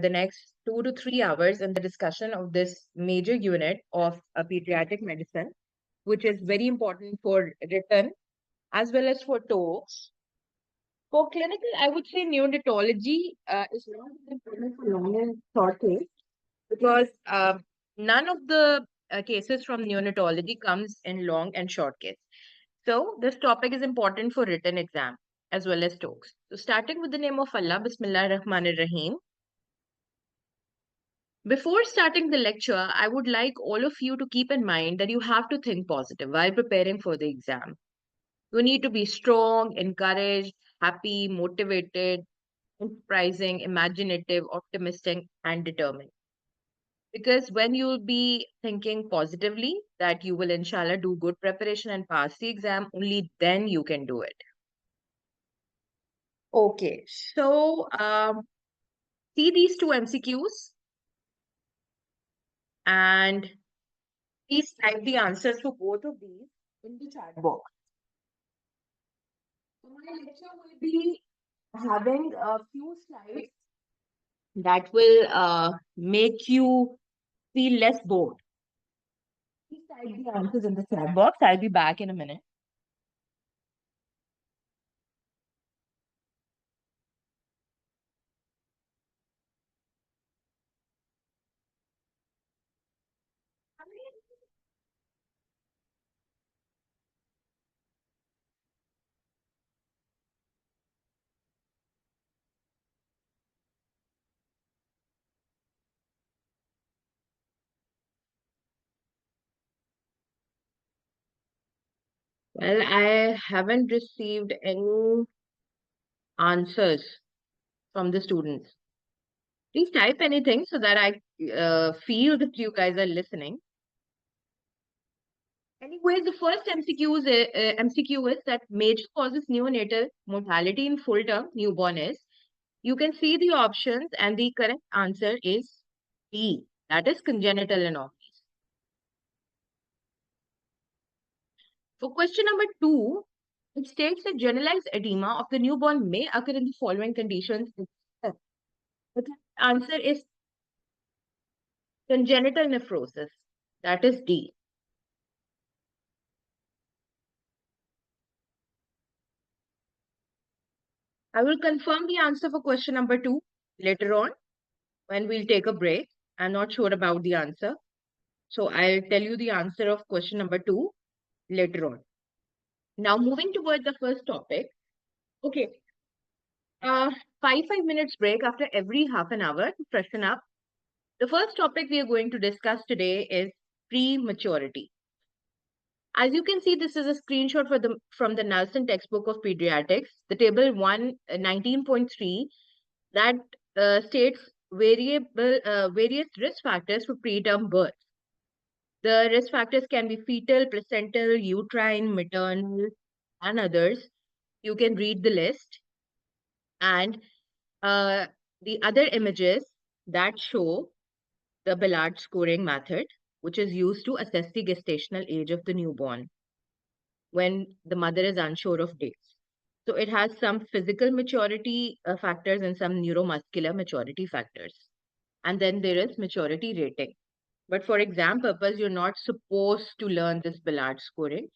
the next 2 to 3 hours in the discussion of this major unit of pediatric medicine, which is very important for written as well as for talks. For clinical, I would say neonatology is not important for long and short case because none of the cases from neonatology comes in long and short case. So this topic is important for written exam as well as talks. So starting with the name of Allah, Bismillah Rahman Rahim. Before starting the lecture, I would like all of you to keep in mind that you have to think positive while preparing for the exam. You need to be strong, encouraged, happy, motivated, enterprising, imaginative, optimistic, and determined. Because when you'll be thinking positively that you will, inshallah, do good preparation and pass the exam, only then you can do it. Okay, so see these two MCQs and please type the answers for both of these in the chat box. So my lecture will be having a few slides that will make you feel less bored. Please type the answers in the chat box. I'll be back in a minute. Well, I haven't received any answers from the students. Please type anything so that I feel that you guys are listening. Anyway, the first MCQ is that major causes neonatal mortality in full term newborn is. You can see the options and the correct answer is B. That is congenital anomalies. For question number 2, it states that generalized edema of the newborn may occur in the following conditions. The answer is congenital nephrosis. That is D. I will confirm the answer for question number 2 later on when we'll take a break. I'm not sure about the answer. So I'll tell you the answer of question number 2 later on. Now moving toward the first topic. Okay. 5 minutes break after every half an hour to freshen up. The first topic we are going to discuss today is prematurity. As you can see, this is a screenshot from the Nelson textbook of pediatrics, the table 19.3 that states various risk factors for preterm birth. The risk factors can be fetal, placental, uterine, maternal, and others. You can read the list. And the other images that show the Ballard scoring method, which is used to assess the gestational age of the newborn when the mother is unsure of dates. So it has some physical maturity factors and some neuromuscular maturity factors. And then there is maturity rating. But for exam purpose, you're not supposed to learn this Ballard scoring.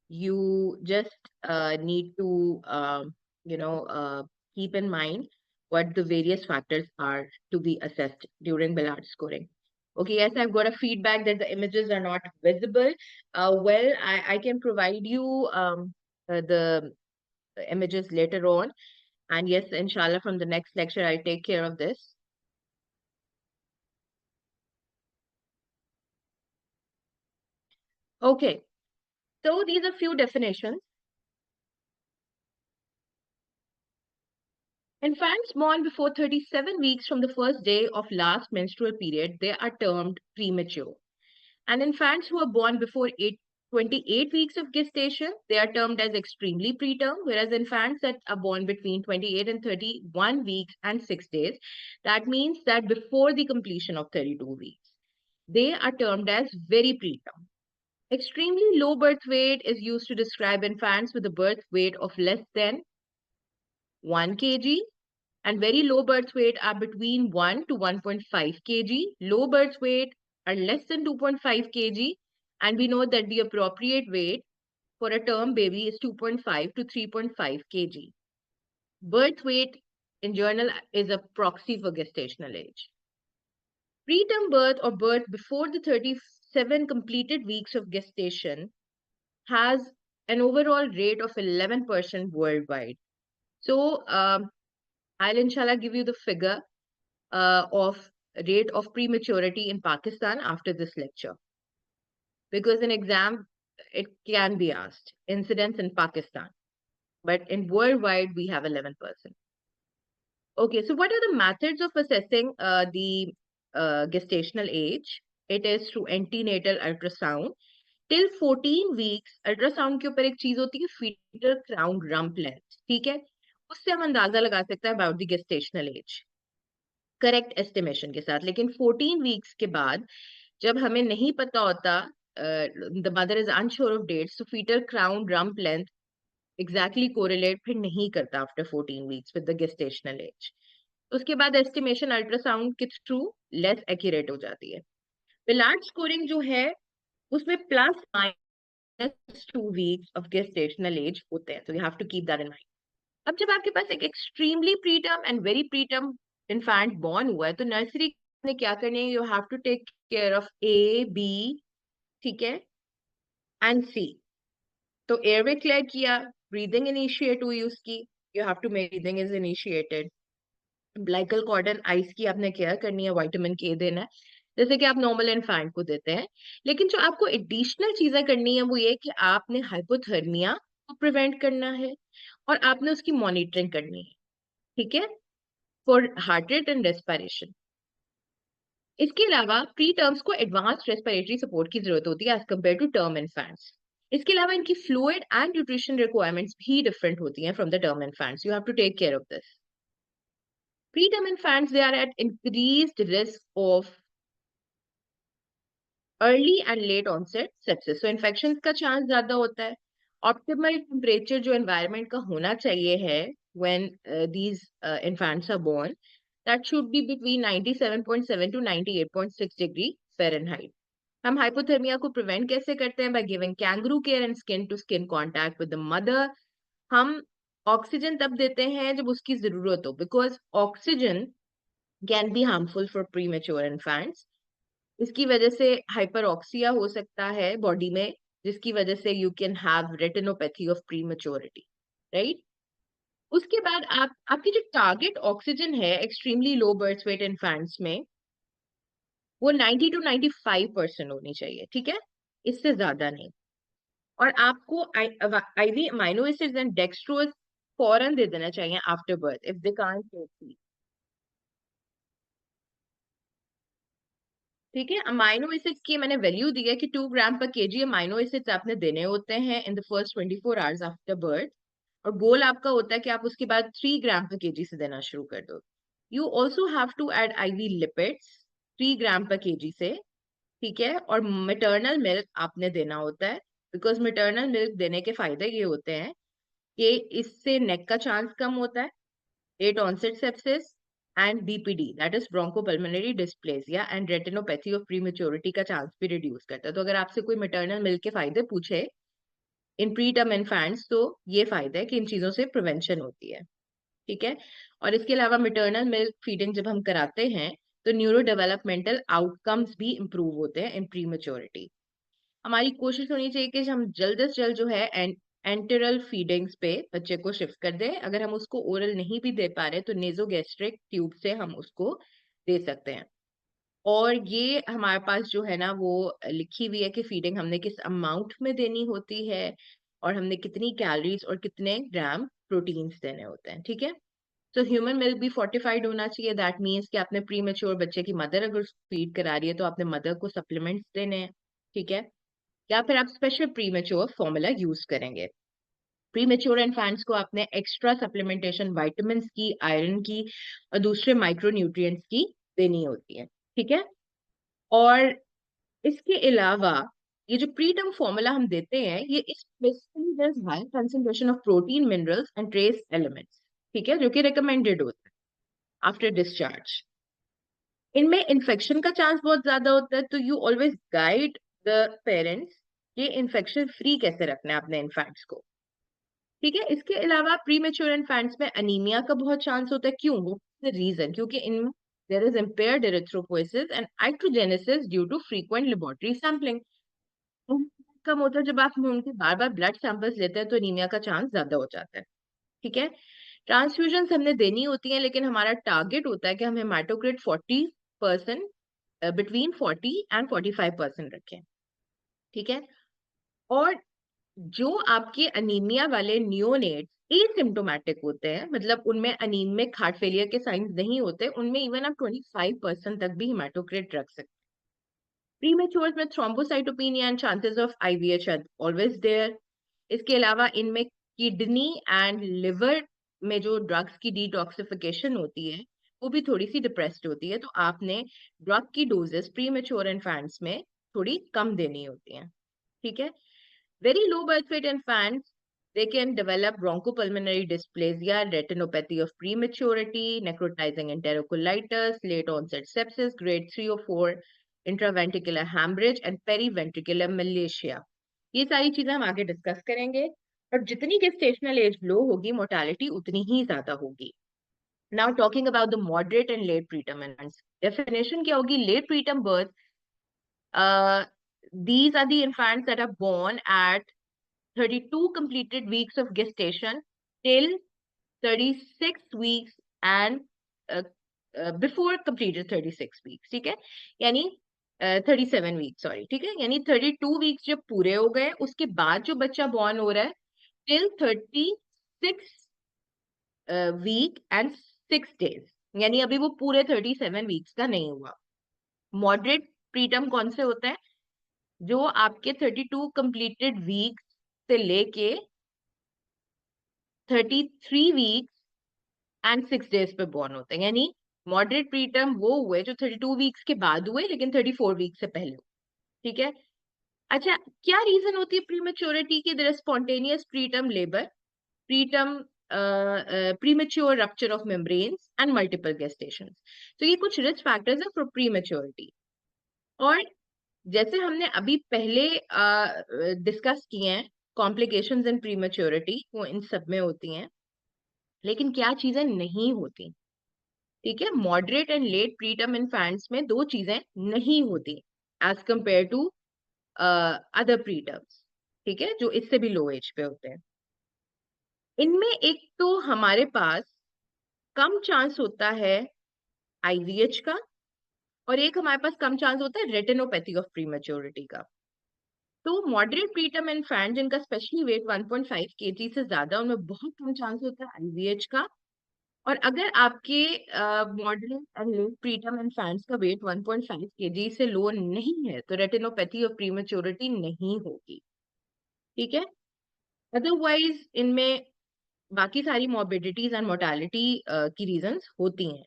You just need to, keep in mind what the various factors are to be assessed during Ballard scoring. Okay, yes, I've got a feedback that the images are not visible. Well, I can provide you the images later on. And yes, inshallah, from the next lecture, I'll take care of this. Okay, so these are few definitions. Infants born before 37 weeks from the first day of last menstrual period, they are termed premature. And infants who are born before 28 weeks of gestation, they are termed as extremely preterm, whereas infants that are born between 28 and 31 weeks and 6 days, that means that before the completion of 32 weeks, they are termed as very preterm. Extremely low birth weight is used to describe infants with a birth weight of less than 1 kg and very low birth weight are between 1 to 1.5 kg. Low birth weight are less than 2.5 kg, and we know that the appropriate weight for a term baby is 2.5 to 3.5 kg. Birth weight in general is a proxy for gestational age. Preterm birth or birth before the 37 completed weeks of gestation has an overall rate of 11% worldwide. So I'll inshallah give you the figure of rate of prematurity in Pakistan after this lecture. Because in exam, it can be asked, incidence in Pakistan. But in worldwide, we have 11%. Okay, so what are the methods of assessing the gestational age? It is through antenatal ultrasound. Till 14 weeks, ultrasound के ऊपर एक चीज होती है fetal crown rump length, ठीक है? उससे हम अंदाजा लगा सकते हैं about the gestational as correct estimation के साथ. लेकिन 14 वीक्स के बाद जब हमें नहीं पता होता, the mother is unsure of dates, तो fetal crown rump length exactly correlate फिर नहीं करता after 14 weeks with the gestational age. उसके बाद एस्टिमेशन अल्ट्रासाउंड के थ्रू लेस एक्यूरेट हो जाती है. विलार्ड स्कोरिंग जो है उसमें plus minus 2 weeks of gestational age होते हैं, तो you have to keep that in mind. अब जब आपके पास एक extremely preterm and very preterm infant born हुआ है, तो नर्सरी ने क्या करनी है, you have to take care of A B, ठीक है, एंड सी. तो एयरवे क्लियर किया, ब्रीदिंग इनिशिएट हुई उसकी, you have to make breathing is initiated. Umbilical cord and eyes की आपने केयर करनी है, विटामिन के देना है जैसे कि आप नॉर्मल इन्फेंट को देते हैं. लेकिन जो आपको एडिशनल चीजें करनी है वो ये कि आपने हाइपोथर्मिया को प्रिवेंट करना है और आपने उसकी मॉनिटरिंग करनी है, ठीक है, for heart rate and respiration. इसके अलावा प्री टर्म्स को एडवांस रेस्पिरेटरी सपोर्ट की जरूरत होती है as compared to term infants. इसके अलावा इनकी फ्लूइड एंड न्यूट्रिशन रिक्वायरमेंट्स भी डिफरेंट होती हैं from the term infants. You have to take care of this. Preterm infants, they are at increased risk of early and late onset sepsis. So infections का chance ज़्यादा होता है. Optimal temperature जो environment का होना चाहिए है when these infants are born, that should be between 97.7 to 98.6 degree Fahrenheit. हम hypothermia को prevent कैसे करते हैं? By giving kangaroo care and skin to skin contact with the mother. हम ऑक्सीजन तब देते हैं जब उसकी जरूरत हो, because oxygen can be harmful for premature infants. इसकी वजह से हाइपरऑक्सिया हो सकता है बॉडी में, जिसकी वजह से you can have retinopathy of prematurity, right. उसके बाद आपकी जो टारगेट ऑक्सीजन है extremely low birth weight infants में वो 90 to 95% होनी चाहिए, ठीक है, इससे ज्यादा नहीं. और आपको IV amino acids and dextrose फौरन दे देना चाहिए after birth if they can't take feed, ठीक है. अमाइनो एसिड्स की मैंने वैल्यू दी है कि 2 ग्राम पर केजी अमाइनो एसिड्स आपने देने होते हैं इन the first 24 hours after birth, और गोल आपका होता है कि आप उसके बाद 3 ग्राम पर केजी से देना शुरू कर दो. You also have to add IV lipids 3 gram per kg से, ठीक है. और मैटरनल मिल्क आपने देना होता है, बिकॉज मैटरनल मिल्क देने के फायदे ये होते हैं कि इससे नेक का चांस कम होता है, late onset sepsis and BPD that is bronchopulmonary dysplasia and retinopathy of prematurity का चांस भी रिड्यूस करता है. तो अगर आपसे कोई मैटरनल मिल्क के फायदे पूछे इन प्री टर्म इन्फेंट्स, तो ये फायदा है कि इन चीजों से प्रिवेंशन होती है, ठीक है. और इसके अलावा मैटरनल मिल्क फीडिंग जब हम कराते हैं तो न्यूरो डेवलपमेंटल आउटकम्स भी इंप्रूव होते हैं इन प्रीमेच्योरिटी. हमारी कोशिश होनी चाहिए कि हम जल्द से जल्द जो है एंटेरल फीडिंग्स पे बच्चे को शिफ्ट कर दें. अगर हम उसको ओरल नहीं भी दे पा रहे तो नेजोगैस्ट्रिक ट्यूब से हम उसको दे सकते हैं. और ये हमारे पास जो है ना वो लिखी हुई है कि फीडिंग हमने किस अमाउंट में देनी होती है और हमने कितनी कैलोरीज और कितने ग्राम प्रोटीन्स देने होते हैं, ठीक है. तो ह्यूमन मिल्क भी फोर्टिफाइड होना चाहिए. दैट मीन्स कि आपने प्री मेच्योर बच्चे की मदर अगर फीड करा रही है तो आपने मदर को सप्लीमेंट्स देने हैं, ठीक है, या फिर आप special pre mature formula use करेंगे. प्री मेच्योर इन्फेंट्स को आपने एक्स्ट्रा सप्लीमेंटेशन विटामिन की, आयरन की और दूसरे माइक्रो न्यूट्रिएंट्स की देनी होती है, ठीक है. और इसके अलावा ये जो प्री टर्म फॉर्मूला हम देते हैं ये इस high concentration of protein, minerals and trace elements, ठीक है, जो कि रिकमेंडेड होता है. After discharge. इनमें इन्फेक्शन का चांस बहुत ज्यादा होता है, तो you always guide the parents ये इन्फेक्शन फ्री कैसे रखना है अपने इन्फेंट्स को। ठीक है, इसके अलावा प्री मेच्योर इन्फेंट्स में अनीमिया का बहुत चांस होता है। क्यों? वो रीजन क्योंकि इनमें there is impaired erythropoiesis and iatrogenesis due to frequent laboratory sampling. कम होता है जब आप उनके बार बार ब्लड सैंपल्स लेते हैं, तो अनीमिया का चांस ज्यादा हो जाता है। ठीक है, ट्रांसफ्यूजन हमने देनी होती है, लेकिन हमारा टारगेट होता है कि हम हेमाटोक्रिट 40% बिटवीन 40 and 45% रखें। ठीक है, और जो आपके अनीमिया वाले नियोनेट एसिम्टोमेटिक होते हैं, मतलब उनमें अनीमिक हार्ट फेलियर के साइंस नहीं होते, उनमें इवन आप 25% तक भी हेमाटोक्रिट रख सकते हैं। प्रीमेच्योर्स में thrombocytopenia and chances of IVH are always there. इसके अलावा इनमें किडनी एंड लिवर में जो ड्रग्स की डिटॉक्सिफिकेशन होती है, वो भी थोड़ी सी डिप्रेस्ड होती है, तो आपने ड्रग की डोजेस प्रीमेच्योर इन्फेंट्स में थोड़ी कम देनी होती है। ठीक है, very low birth weight infants, they can develop bronchopulmonary dysplasia, retinopathy of prematurity, necrotizing enterocolitis, late onset sepsis, grade 3 or 4 intraventricular hemorrhage and periventricular malacia. ये सारी चीजें हम आगे डिस्कस करेंगे। और जितनी गेस्टेशनल एज लो होगी, मोर्टालिटी उतनी ही ज्यादा होगी। Now talking about the moderate and late preterm infants, definition क्या होगी? Late preterm birth, these are the infants that are born at 32 completed weeks of gestation till 36 weeks and uh, before completed 36 weeks. ठीक है, यानी 37 week, sorry. ठीक है, यानी 32 weeks जब पूरे हो गए, उसके बाद जो बच्चा बॉर्न हो रहा है टिल 36 वीक एंड 6 डेज, यानी अभी वो पूरे 37 वीक्स का नहीं हुआ। मॉडरेट प्रीटर्म कौन से होते हैं? जो आपके 32 कंप्लीटेड वीक्स से लेके 33 वीक्स एंड 6 डेज पे बॉर्न होते हैं। यानी मॉडरेट प्रीटर्म वो हुए जो 32 वीक्स के बाद हुए, लेकिन 34 वीक्स से पहले। ठीक है, अच्छा, क्या रीजन होती है प्रीमेच्योरिटी की? There is spontaneous preterm labour, preterm premature rupture of membranes and multiple gestation. तो ये कुछ रिस्क फैक्टर्स है फॉर प्रीमेच्योरिटी। और जैसे हमने अभी पहले डिस्कस किए हैं, कॉम्प्लिकेशंस इन प्रीमेच्योरिटी वो इन सब में होती हैं, लेकिन क्या चीजें नहीं होती? ठीक है, moderate and late preterm infants में दो चीजें नहीं होती एज कंपेयर टू अदर प्रीटर्म्स। ठीक है, जो इससे भी लो एज पे होते हैं। इनमें एक तो हमारे पास कम चांस होता है आईवीएच का, और एक हमारे पास कम चांस होता है रेटिनोपैथी ऑफ प्रीमेच्योरिटी का। तो मॉडरेट प्रीटर्म इन्फेंट जिनका स्पेशली वेट 1.5 kg से ज्यादा, उनमें बहुत कम चांस होता है आईवीएच का। और अगर आपके moderate and late preterm infants का वेट 1.5 kg से लो नहीं है, तो रेटिनोपैथी ऑफ प्रीमेच्योरिटी नहीं होगी। ठीक है, अदरवाइज इनमें बाकी सारी मॉर्बिडिटीज एंड मोर्टालिटी की रीजंस होती हैं।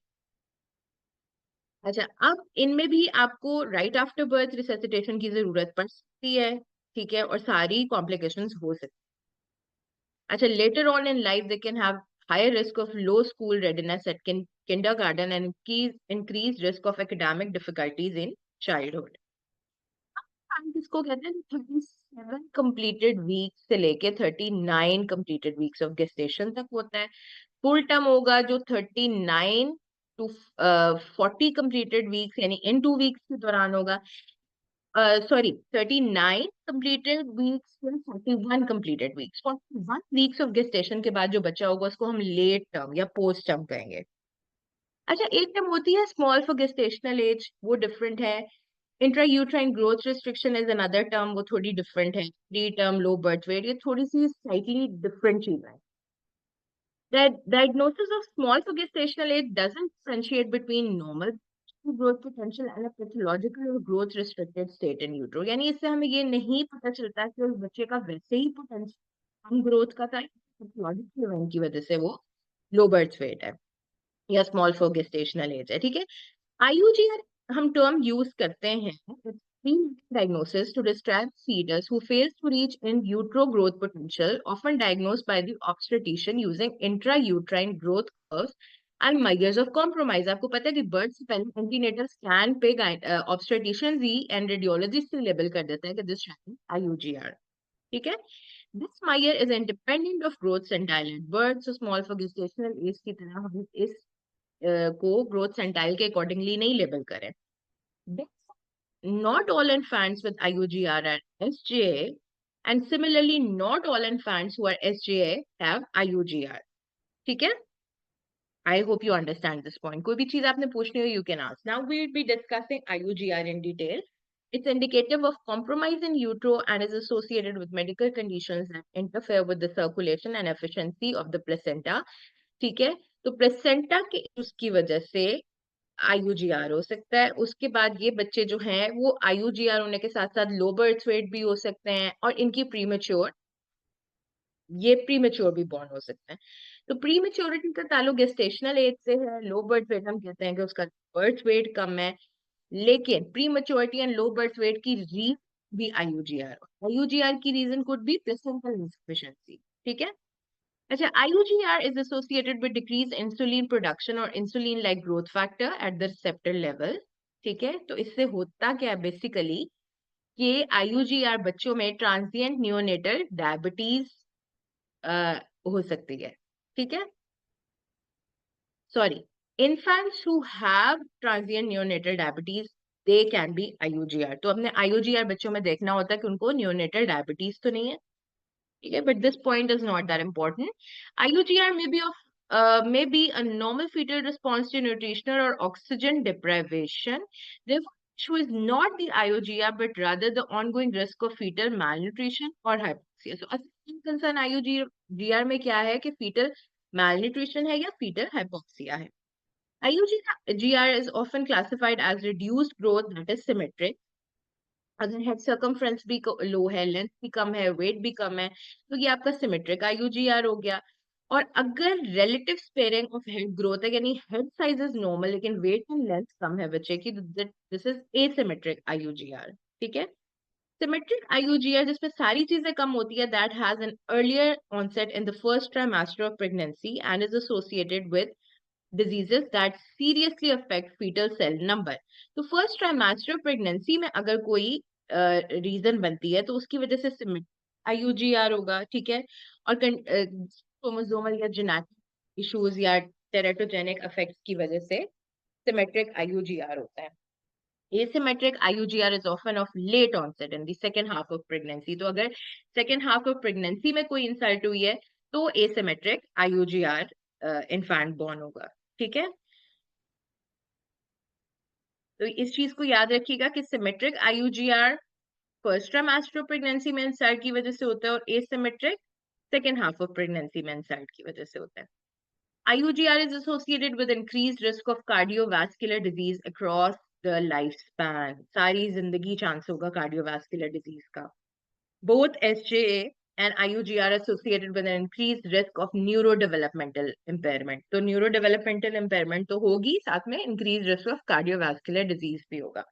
अच्छा, अब इनमें भी आपको राइट आफ्टर बर्थ रिसेसिटेशन की जरूरत पड़ सकती है। ठीक है, और सारी कॉम्प्लिकेशंस हो सकती है। अच्छा, later on in life they can have higher risk of low school readiness at kindergarten and increased risk of academic difficulties in childhood. हम किसको कहते हैं? 37 completed weeks से लेके 39 completed weeks of gestation तक होता है। फुल टर्म होगा जो 39 टू 40 completed weeks, यानी इन 2 weeks के दौरान होगा। Sorry, 39 completed weeks and 41 completed weeks। 41 weeks of gestation के बाद जो बच्चा होगा उसको हम लेट टर्म या पोस्ट टर्म कहेंगे। अच्छा, एक टर्म होती है स्मॉल फॉर गेस्टेशनल एज, वो डिफरेंट है। Intrauterine growth restriction is another term, वो थोड़ी डिफरेंट है। प्री टर्म लो बर्थ वेट, ये थोड़ी सी स्लाइटली डिफरेंट चीज है। The diagnosis of small for gestational age doesn't differentiate between normal growth potential and a pathological or growth restricted state in utero। यानी इससे हमें ये नहीं पता चलता कि उस बच्चे का वैसे ही पोटेंशियल कम ग्रोथ का था, पैथोलॉजिकल इवेंट की वजह से वो लो बर्थ वेट है या स्मॉल फॉर गेस्टेशनल एज है। ठीक है, आईयूजीआर हम टर्म यूज करते हैं diagnosis to describe fetus who fails to reach in utero growth potential, often diagnosed by the obstetrician using intrauterine growth curves and measures of compromise. आपको पता है कि बर्थ से पहले एंटीनेटल स्कैन पे obstetricians he and radiologist label कर देते हैं कि दिस IUGR। ठीक है। This Mayar is independent of growth centile at birth. So small for gestational age की तरह हम इस को ग्रोथ सेंटाइल के अकॉर्डिंगली नहीं लेबल करें। Not all infants with IUGR are SJA, and similarly, not all infants who are SJA have IUGR. ठीक है? I hope you understand this point. कोई भी चीज आपने पूछनी हो, you can ask. Now we'll be discussing IUGR in detail. It's indicative of compromise in utero and is associated with medical conditions that interfere with the circulation and efficiency of the placenta. ठीक है? तो placenta के उसकी वजह से IUGR हो सकता है। उसके बाद ये बच्चे जो हैं वो IUGR होने के साथ साथ लो बर्थ वेट भी हो सकते हैं और इनकी प्रीमेच्योर भी बॉर्न हो सकते हैं। तो प्रीमेच्योरिटी का ताल्लुक गेस्टेशनल एज से है। लो बर्थ वेट हम कहते हैं कि उसका बर्थ वेट कम है, लेकिन prematurity and low birth weight की रीजन भी IUGR की reason could be placental insufficiency. ठीक है। अच्छा, IUGR is associated with decreased insulin production और insulin like growth factor at the receptor level। ठीक है। तो इससे होता क्या है बेसिकली कि IUGR बच्चों में ट्रांजिएंट नियोनेटल डायबिटीज हो सकती है। ठीक है। Sorry, infants who have transient neonatal diabetes they can be IUGR। तो हमने IUGR बच्चों में देखना होता है कि उनको neonatal diabetes तो नहीं है। Okay, but this point is not that important. IUGR may be a normal fetal response to nutritional or oxygen deprivation. Therefore, issue is not the IUGR, but rather the ongoing risk of fetal malnutrition or hypoxia. So, असली concern IUGR में क्या है कि fetal malnutrition है या fetal hypoxia है. IUGR is often classified as reduced growth that is symmetric. अगर head circumference भी लो है, लेंथ भी कम है, वेट भी कम है, तो ये आपका सिमेट्रिक IUGR हो गया। और अगर relative sparing of head growth है, यानी हेड साइज इज नॉर्मल लेकिन वेट एंड लेंथ कम है बच्चे की, दिस इज एसिमेट्रिक IUGR। ठीक है। सिमेट्रिक IUGR जिसमें सारी चीजें कम होती है, that has an earlier onset in the first trimester of pregnancy and is associated with diseases that seriously affect fetal cell number। तो फर्स्ट ट्राइमेस्टर प्रेगनेंसी में अगर कोई रीजन बनती है तो उसकी वजह से IUGR होगा। ठीक है। और क्रोमोसोमल या जेनेटिक इश्यूज या टेरेटोजेनिक इफेक्ट्स की वजह से सिमेट्रिक IUGR होता है। Asymmetric IUGR is often of late onset in the second half of pregnancy। तो अगर second half of pregnancy में कोई इंसल्ट हुई है तो asymmetric IUGR इन्फेंट बॉर्न होगा। ठीक है। तो इस चीज को याद रखिएगा कि symmetric IUGR first trimester pregnancy में इंसल्ट की वजह से होता है और asymmetric second half of pregnancy में इंसल्ट की वजह से होता है। IUGR is associated with increased risk of cardiovascular disease across the lifespan। सारी जिंदगी चांस होगा कार्डियोवास्कुलर डिजीज का। Both SJA and IUGR are associated with an increased risk of neurodevelopmental impairment। तो neurodevelopmental impairment तो होगी, साथ में increased risk of cardiovascular disease भी होगा।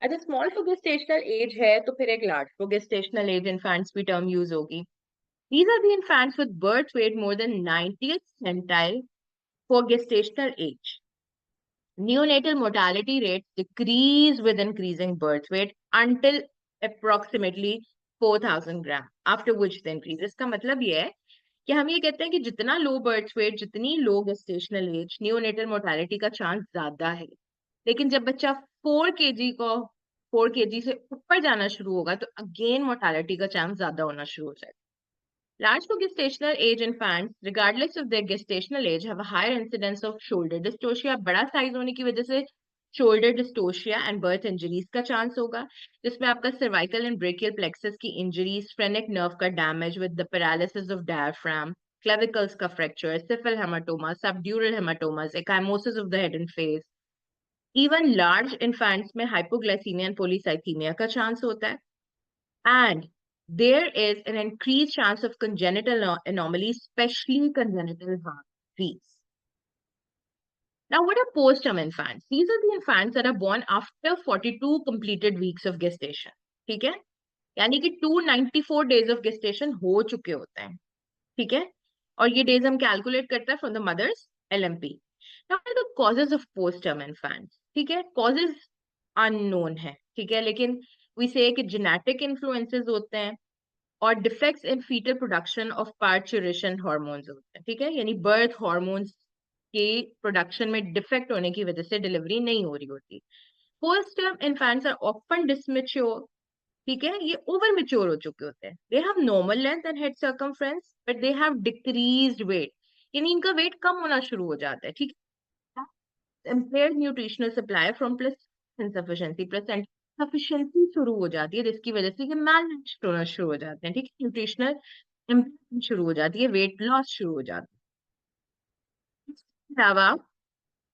अच्छा, स्मॉल फॉर गेस्टेशनल एज है तो फिर एक large for gestational age infants भी टर्म यूज होगी। These are the infants with birth weight more than 90th centile for gestational age। Neonatal mortality rates decrease with increasing birth weight until approximately 4,000 gram, after which they increase। इसका मतलब ये है कि हम ये कहते हैं कि जितना लो बर्थ वेट, जितनी लो गेस्टेशनल एज, नियोनेटल मोर्टालिटी का चांस ज्यादा है। लेकिन जब बच्चा 4 kg से ऊपर जाना शुरू होगा तो अगेन मोर्टालिटी का चांस ज्यादा होना शुरू हो जाएगा। Large for gestational age infants, regardless of their gestational age, have a higher incidence of shoulder dystocia। बड़ा साइज होने की वजह से shoulder dystocia and birth injuries का चांस होगा, जिसमें आपका cervical and brachial plexus की injuries, phrenic nerve का damage with the paralysis of diaphragm, clavicles का fracture, cephal hematoma, subdural hematomas, ecchymosis of the head and face। Even large infants में hypoglycemia and polycythemia का chance होता है। And there is an increased chance of congenital anomalies, especially congenital heart disease। Now, what are postterm infants? These are the infants that are born after 42 completed weeks of gestation। ठीक है। यानी कि 294 days of gestation हो चुके होते हैं। ठीक है। और ये डेज हम कैलकुलेट करते हैं from the mother's LMP। The causes of post term infants, ठीक है, कॉजेज अननोन है, ठीक है, लेकिन वी से कि जेनेटिक इन्फ्लुएंसेस होते हैं और defects in fetal production of parturition hormones होते हैं, ठीक है, यानी बर्थ हार्मोन्स के प्रोडक्शन में डिफेक्ट होने की वजह से डिलीवरी नहीं हो रही होती। Post term infants are often dysmature, ठीक है, ये ओवर मेच्योर हो चुके होते हैं। They have normal length and head circumference but they have decreased weight, यानी इनका वेट कम होना शुरू हो जाता है, ठीक है। impaired nutritional supply from plus insufficiency, plus insufficiency शुरू हो जाती है जिसकी वजह से ये malnourished होना शुरू हो जाते हैं, ठीक है, न्यूट्रिशनल इम्बैलेंस शुरू हो जाती है, वेट लॉस शुरू हो जाता है। इसके अलावा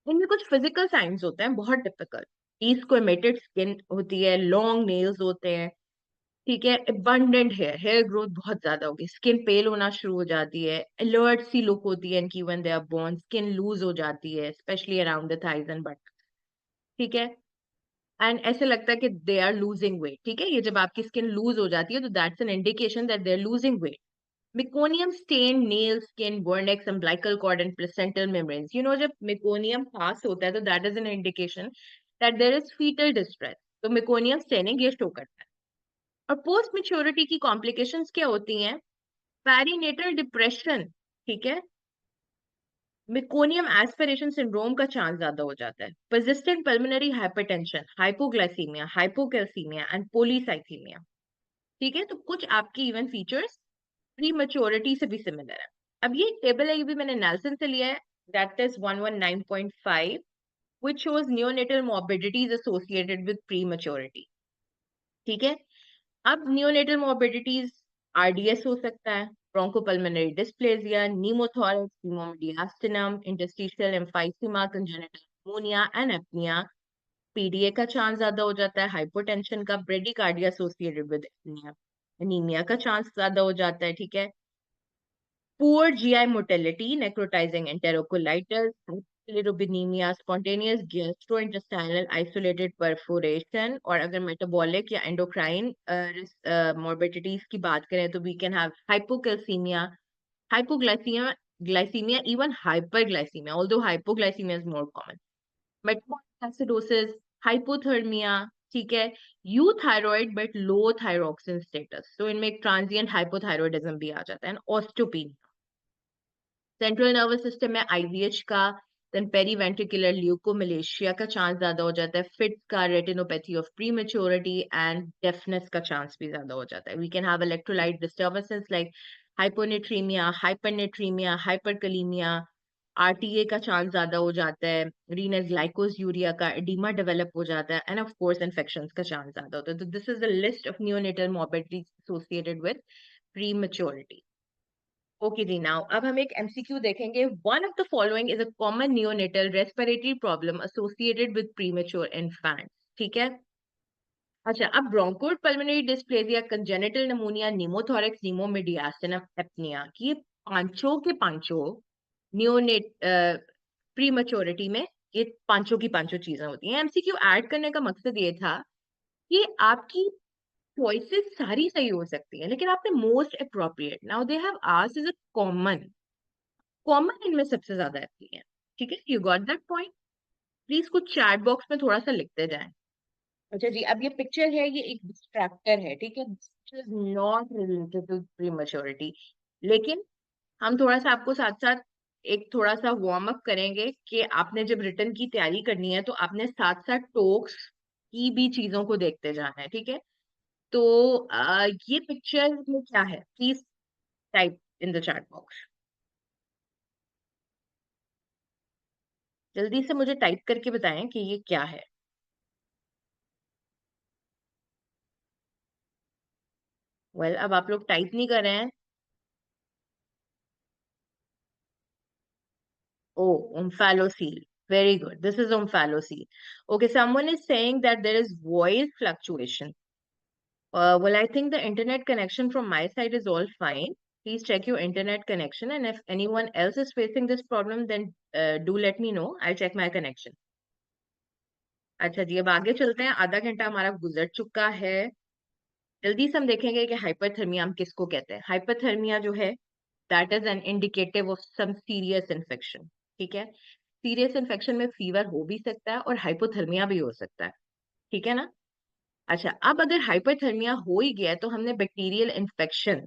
इनमें कुछ फिजिकल साइंस होते हैं बहुत टिपिकल, स्क्वेमेटेड स्किन होती है, लॉन्ग नेल्स होते हैं, ठीक है, abundant हेयर ग्रोथ बहुत ज्यादा होगी, स्किन पेल होना शुरू हो जाती है, अलर्ट सी लुक होती है इनकी when they are born, skin loose हो जाती है especially around the thighs and butt, ठीक है, एंड ऐसे लगता है कि दे आर लूजिंग वेट, ठीक है, ये जब आपकी स्किन लूज हो जाती है तो that's an indication that they are losing weight. Meconium stained nails, skin, vernix, umbilical cord and placental membranes. You know, जब meconium pass होता है तो that is an indication that there is fetal distress. तो meconium staining ये show करता है। और post maturity की कॉम्प्लिकेशंस क्या होती हैं? पेरिनेटल डिप्रेशन, ठीक है, मेकोनियम एस्पिरेशन सिंड्रोम का चांस ज्यादा हो जाता है, persistent pulmonary hypertension, hypoglycaemia, hypocalcaemia and polycythaemia, ठीक है, तो कुछ आपकी इवन फीचर्स प्री मैच्योरिटी से भी सिमिलर है। अब ये टेबल है, ये भी मैंने नेल्सन से लिया है, that is 119.5 which shows neonatal morbidities associated with prematurity, ठीक है। अब नियोनेटल मॉर्बिडिटीज आरडीएस हो सकता है, bronchopulmonary dysplasia, pneumothorax, pneumomediastinum, interstitial emphysema, congenital pneumonia and apnoea, PDA का चांस ज्यादा हो जाता है, हाइपोटेंशन का, bradycardia associated with apnoea, anaemia का चांस ज्यादा हो जाता है, ठीक है, poor GI motility, necrotizing enterocolitis, hyperbilirubinemia, spontaneous gastrointestinal isolated perforation, और अगर metabolic या endocrine morbidities की बात करें तो we can have hypocalcemia, hypoglycemia, glycemia, even hyperglycemia, although hypoglycemia is more common. Metabolic acidosis, hypothermia, ठीक है, euthyroid but low thyroxine status, तो इनमें एक ट्रांजिएंट हाइपोथायरॉइडिज्म भी आ जाता है, ऑस्टियोपेनिया, सेंट्रल नर्वस सिस्टम में आईवीएच का, देन पेरीवेंट्रिकुलर ल्यूकोमलेशिया का चांस ज्यादा हो जाता है, फिट्स का, retinopathy of prematurity and deafness का चांस भी ज्यादा हो जाता है। We can have electrolyte disturbances like hyponatraemia, hypernatraemia, hyperkalaemia, RTA का चांस ज्यादा हो जाता है, रीनल ग्लाइकोज यूरिया का एडिमा डेवलप हो जाता है, एंड ऑफ कोर्स इन्फेक्शंस का चांस ज्यादा होता है। तो this is the list of neonatal morbidities associated with prematurity. Okay जी, नाउ अब हम एक एमसीक्यू देखेंगे। One of the following is a common neonatal respiratory problem associated with premature infants, ठीक है। अच्छा, अब broncho pulmonary dysplasia, congenital pneumonia, pneumothorax, pneumomediastinum, apnoea, ये पांचों के पांचों नियोनेट प्रीमेच्योरिटी में ये पांचों की पांचों चीजें होती हैं। एमसीक्यू ऐड करने का मकसद ये था कि आपकी चॉइसेस सारी सही हो सकती हैं लेकिन आपने most appropriate, now they have asked is a common, common इनमें सबसे ज्यादा आती है, ठीक है, you got that point. Please कुछ चैट बॉक्स में थोड़ा सा लिखते जाएं। अच्छा जी, अब ये पिक्चर है, ये एक डिस्ट्रैक्टर है, ठीक है, is not related to prematurity, लेकिन हम थोड़ा सा आपको साथ साथ एक थोड़ा सा वार्म अप करेंगे कि आपने जब रिटर्न की तैयारी करनी है तो आपने साथ साथ टॉक्स की भी चीजों को देखते जाना है, ठीक है। तो ये पिक्चर में क्या है, please type in the chat box, जल्दी से मुझे टाइप करके बताएं कि ये क्या है। वेल अब आप लोग टाइप नहीं कर रहे हैं। Oh, omphalocele. Very good. This is omphalocele. Okay, someone is saying that there is voice fluctuation. Well, I think the internet connection from my side is all fine. Please check your internet connection, and if anyone else is facing this problem, then do let me know. I'll check my connection. अच्छा जी, अब आगे चलते हैं, आधा घंटा हमारा गुजर चुका है। जल्दी से हम देखेंगे कि हाइपरथर्मिया हम किसको कहते हैं। हाइपरथर्मिया जो है that is an indicative of some serious infection, ठीक है। सीरियस इन्फेक्शन में फीवर हो भी सकता है और हाइपोथर्मिया भी हो सकता है, ठीक है ना। अच्छा, अब अगर हाइपरथर्मिया हो ही गया है तो हमने बैक्टीरियल इन्फेक्शन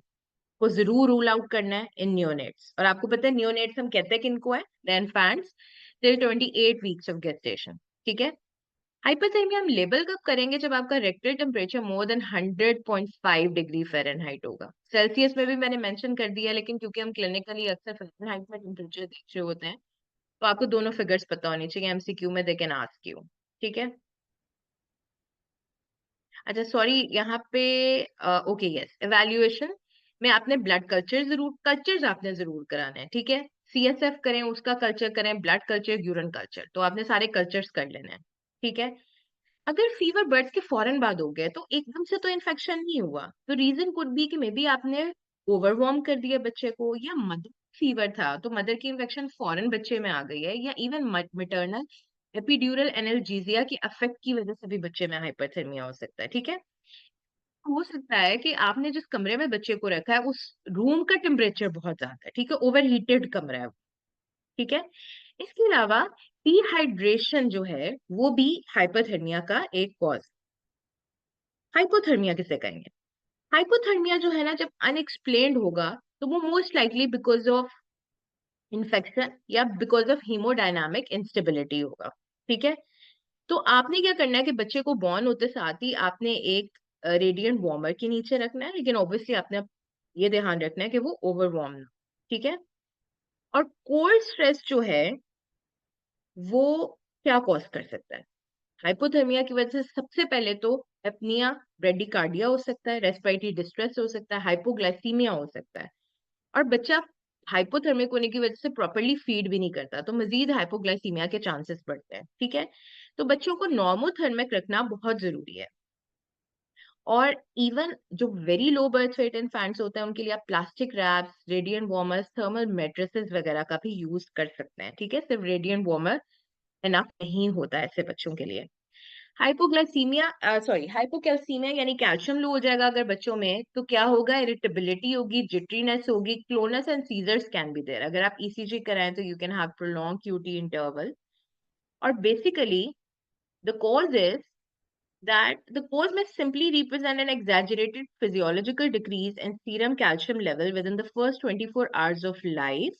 को जरूर रूल आउट करना है इन नियोनेट्स। और आपको पता है नियोनेट्स हम कहते हैं किनको है, the infants till 28 weeks of gestation, ठीक है। हाइपोथर्मिया हम लेबल कब करेंगे, जब आपका rectal temperature more than 100.5 degree Fahrenheit होगा। सेल्सियस में भी मैंने मेंशन कर दिया, लेकिन क्योंकि हम क्लिनिकली अक्सर फ़ारेनहाइट में टेम्परेचर देख रहे होते हैं, तो आपको दोनों फिगर्स पता होनी चाहिए, एमसीक्यू में दे कैन आस्क यू, ठीक है। अच्छा सॉरी, यहाँ पे ओके यस, एवेल्युएशन में आपने ब्लड कल्चर्स आपने जरूर कराने हैं, ठीक है। सीएसएफ करें, उसका कल्चर करें, ब्लड कल्चर, यूरिन कल्चर, तो आपने सारे कल्चर्स कर लेने हैं, ठीक है। अगर फीवर बर्थ के फौरन बाद हो गया तो एकदम से तो इन्फेक्शन नहीं हुआ, तो रीजन कुड बी कि मे बी आपने ओवरवार्म कर दिया बच्चे को, या मदर फीवर था तो मदर की इन्फेक्शन फौरन बच्चे में आ गई है, या इवन मैटरनल एपिड्यूरल एनाल्जेसिया की अफेक्ट की वजह से भी बच्चे में हाइपरथर्मिया हो सकता है, ठीक है। हो सकता है कि आपने जिस कमरे में बच्चे को रखा है उस रूम का टेम्परेचर बहुत ज्यादा है, ठीक है, ओवर हीटेड कमरा है, ठीक है। इसके अलावा डिहाइड्रेशन जो है वो भी हाइपरथर्मिया का एक कॉज। हाइपोथर्मिया किसे कहेंगे, हाइपोथर्मिया जो है ना, जब अनएक्सप्लेन्ड होगा तो वो most likely because of infection या बिकॉज ऑफ हीमोडायनामिक इंस्टेबिलिटी होगा, ठीक है। तो आपने क्या करना है कि बच्चे को बॉर्न होते साथ ही आपने एक रेडिएंट वार्मर के नीचे रखना है, लेकिन ऑब्वियसली आपने ये ध्यान रखना है कि वो ओवर वार्म ना, ठीक है। और कोल्ड स्ट्रेस जो है वो क्या कॉज कर सकता है, हाइपोथर्मिया की वजह से सबसे पहले तो एपनिया, ब्रेडिकार्डिया हो सकता है, रेस्पिरेटरी डिस्ट्रेस हो सकता है, हाइपोग्लाइसीमिया हो सकता है। और बच्चा हाइपोथर्मिक होने की वजह से प्रॉपरली फीड भी नहीं करता तो मजीद हाइपोग्लाइसीमिया के चांसेस बढ़ते हैं, ठीक है। तो बच्चों को नॉर्मोथर्मिक रखना बहुत जरूरी है। और इवन जो very low birth weight infants होते हैं उनके लिए आप plastic wraps, radiant warmers, thermal mattresses वगैरह का भी यूज कर सकते हैं, ठीक है। सिर्फ रेडिएंट वार्मर इनफ नहीं होता है ऐसे बच्चों के लिए। हाइपोकैल्सीमिया यानी कैल्शियम लो हो जाएगा अगर बच्चों में, तो क्या होगा, इरिटेबिलिटी होगी, जिटरीनेस होगी, clonus and seizures can be there. अगर आप ईसीजी कराएं तो you can have prolong QT interval. और basically the cause is that the cause may simply represent an exaggerated physiological decrease in serum calcium level within the first 24 hours of life.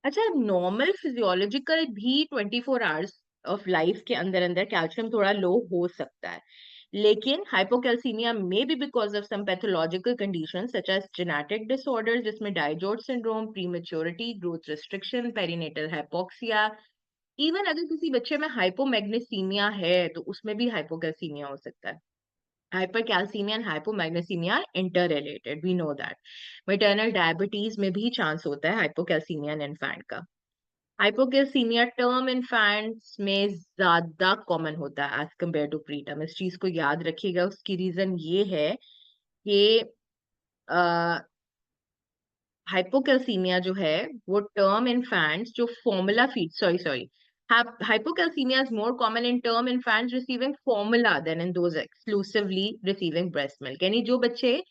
अच्छा, normal physiological भी 24 hours of life के अंदर अंदर calcium थोड़ा लो हो सकता है, लेकिन हाइपोकैल्सीमिया में भी because of some pathological condition such as genetic disorder, जिसमें DiGeorge syndrome, prematurity, growth restriction, perinatal hypoxia, even अगर किसी बच्चे में हाइपोमैग्नीसीमिया है तो उसमें भी हाइपोकैल्सीमिया हो सकता है। Hypercalcaemia and hypomagnesaemia are interrelated, we know that. Maternal diabetes में भी चांस होता है हाइपोकैल्सीमिया इन इन्फेंट का। हाइपोकैल्सीमिया टर्म इन्फेंट्स में ज्यादा कॉमन होता है as compared to preterm. इस चीज को याद रखिएगा, उसकी रीजन ये है कि हाइपोकैल्सीमिया जो है वो टर्म इन्फेंट्स जो formula feed, sorry hypocalcemia is more common in term infants receiving formula than in those exclusively receiving breast milk। यानी जो बच्चे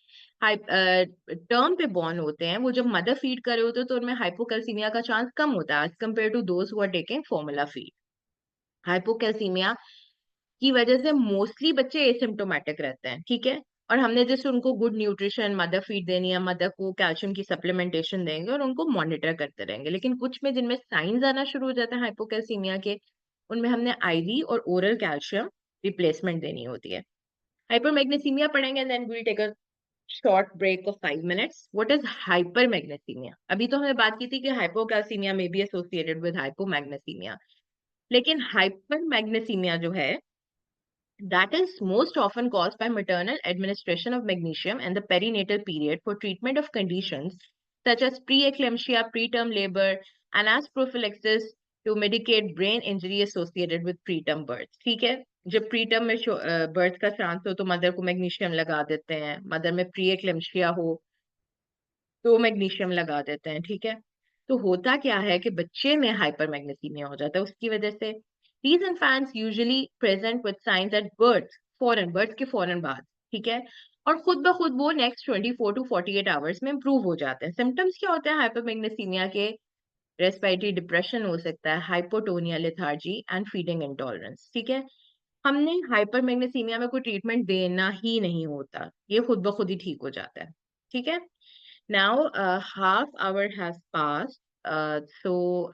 टर्म पे बॉर्न होते हैं वो जब मदर फीड कर रहे होते हैं तो उनमें हाइपोकैल्सीमिया का चांस कम होता है as compared to those who are taking formula feed. Hypocalcaemia की वजह से मोस्टली बच्चे एसिम्टोमेटिक रहते हैं, ठीक है। और हमने जैसे उनको गुड न्यूट्रिशन, मदर फीड देनी है, मदर को कैल्शियम की सप्लीमेंटेशन देंगे और उनको मॉनिटर करते रहेंगे। लेकिन कुछ में जिनमें साइंस आना शुरू हो जाते हैं हाइपोकैल्सीमिया के, उनमें हमने आईवी और ओरल कैल्शियम रिप्लेसमेंट देनी होती है। हाइपरमैग्नीसीमिया पढ़ेंगे, then we will take a short break of 5 minutes. What is hypermagnesaemia? अभी तो हमने बात की थी कि हाइपोकैल्सीमिया में बी एसोसिएटेड विद हाइपोमैग्नीसीमिया, लेकिन हाइपरमैग्नीसीमिया जो है that is most often caused by maternal administration of magnesium in the perinatal period for treatment of conditions such as preeclampsia, preterm labor, and as prophylaxis to mitigate brain injury associated with preterm birth। ठीक है, जब preterm में birth का chance हो तो mother को magnesium लगा देते हैं, मदर में प्रीएक्लेम्शिया हो तो मैग्नीशियम लगा देते हैं, ठीक है। तो होता क्या है कि बच्चे में हाइपर मैग्नीसीमिया हो जाता है उसकी वजह से। These infants usually present with science at birth के फौरन बाद, ठीक है। और खुद ब खुद वो नेक्स्ट 24 to 48 आवर्स में इंप्रूव हो जाते हैं। सिम्टम्स क्या होते हैं हाइपर मैग्नीसीमिया के? रेस्पिरेटरी डिप्रेशन हो सकता है, hypotonia, lethargy and feeding intolerance. ठीक है, हमने हाइपरमैग्नीसीमिया में कोई ट्रीटमेंट देना ही नहीं होता, ये खुद ब खुद ही ठीक हो जाता है। ठीक है, now half hour has passed, so